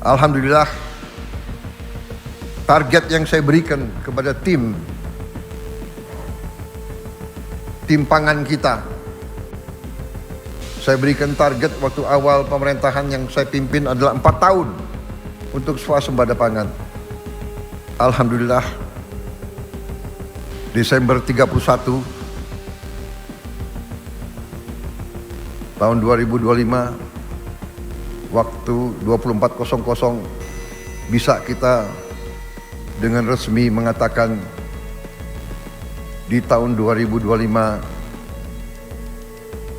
Alhamdulillah, target yang saya berikan kepada tim pangan kita, saya berikan target waktu awal pemerintahan yang saya pimpin adalah 4 tahun untuk swasembada pangan. Alhamdulillah, Desember 31 tahun 2025, waktu 24.00 bisa kita dengan resmi mengatakan di tahun 2025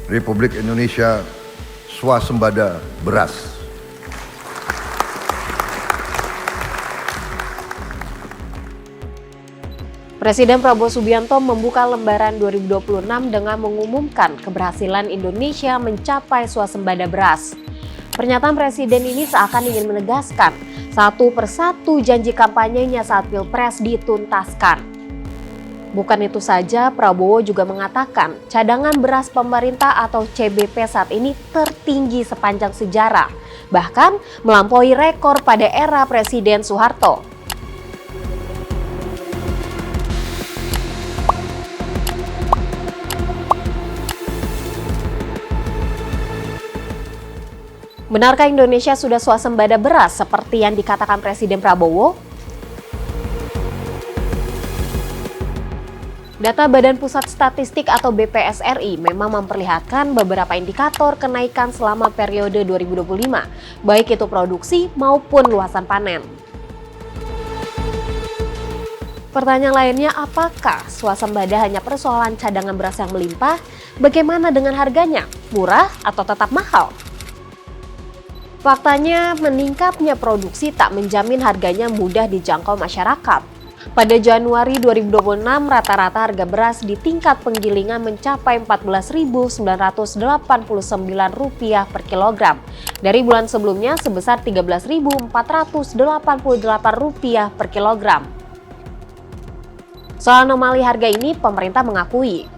Republik Indonesia swasembada beras. Presiden Prabowo Subianto membuka lembaran 2026 dengan mengumumkan keberhasilan Indonesia mencapai swasembada beras. Pernyataan Presiden ini seakan ingin menegaskan satu persatu janji kampanyenya saat Pilpres dituntaskan. Bukan itu saja, Prabowo juga mengatakan cadangan beras pemerintah atau CBP saat ini tertinggi sepanjang sejarah, bahkan melampaui rekor pada era Presiden Soeharto. Benarkah Indonesia sudah swasembada beras seperti yang dikatakan Presiden Prabowo? Data Badan Pusat Statistik atau BPS RI memang memperlihatkan beberapa indikator kenaikan selama periode 2025, baik itu produksi maupun luasan panen. Pertanyaan lainnya, apakah swasembada hanya persoalan cadangan beras yang melimpah? Bagaimana dengan harganya? Murah atau tetap mahal? Faktanya, meningkatnya produksi tak menjamin harganya mudah dijangkau masyarakat. Pada Januari 2026, rata-rata harga beras di tingkat penggilingan mencapai Rp14.989 per kilogram. Dari bulan sebelumnya sebesar Rp13.488 per kilogram. Soal anomali harga ini, pemerintah mengakui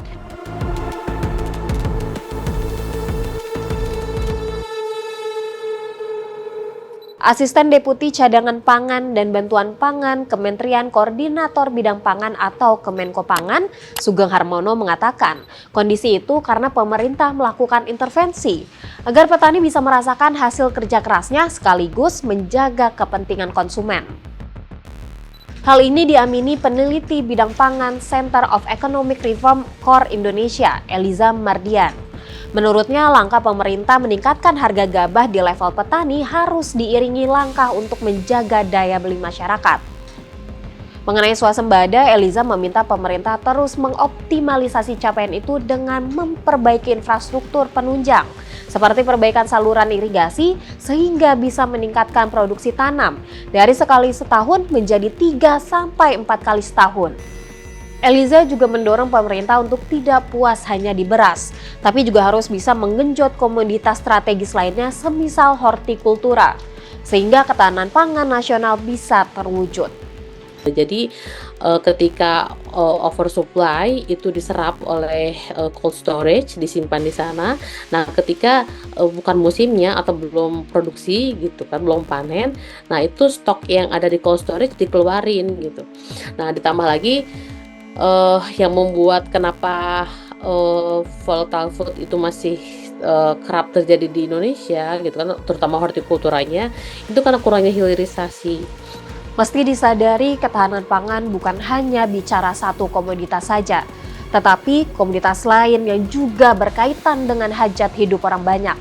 Asisten Deputi Cadangan Pangan dan Bantuan Pangan Kementerian Koordinator Bidang Pangan atau Kemenko Pangan, Sugeng Harmono mengatakan, kondisi itu karena pemerintah melakukan intervensi agar petani bisa merasakan hasil kerja kerasnya sekaligus menjaga kepentingan konsumen. Hal ini diamini peneliti bidang pangan Center of Economic Reform KOR Indonesia, Eliza Mardian. Menurutnya, langkah pemerintah meningkatkan harga gabah di level petani harus diiringi langkah untuk menjaga daya beli masyarakat. Mengenai swasembada, Eliza meminta pemerintah terus mengoptimalisasi capaian itu dengan memperbaiki infrastruktur penunjang, seperti perbaikan saluran irigasi sehingga bisa meningkatkan produksi tanam dari sekali setahun menjadi 3-4 kali setahun. Eliza juga mendorong pemerintah untuk tidak puas hanya di beras, tapi juga harus bisa menggenjot komoditas strategis lainnya semisal hortikultura, sehingga ketahanan pangan nasional bisa terwujud. Jadi ketika oversupply itu diserap oleh cold storage, disimpan di sana. Nah, ketika bukan musimnya atau belum produksi gitu kan, belum panen, nah itu stok yang ada di cold storage dikeluarin gitu. Nah, ditambah lagi yang membuat kenapa volatile food itu masih kerap terjadi di Indonesia gitu kan, terutama hortikulturanya, itu karena kurangnya hilirisasi. Mesti disadari ketahanan pangan bukan hanya bicara satu komoditas saja, tetapi komoditas lain yang juga berkaitan dengan hajat hidup orang banyak.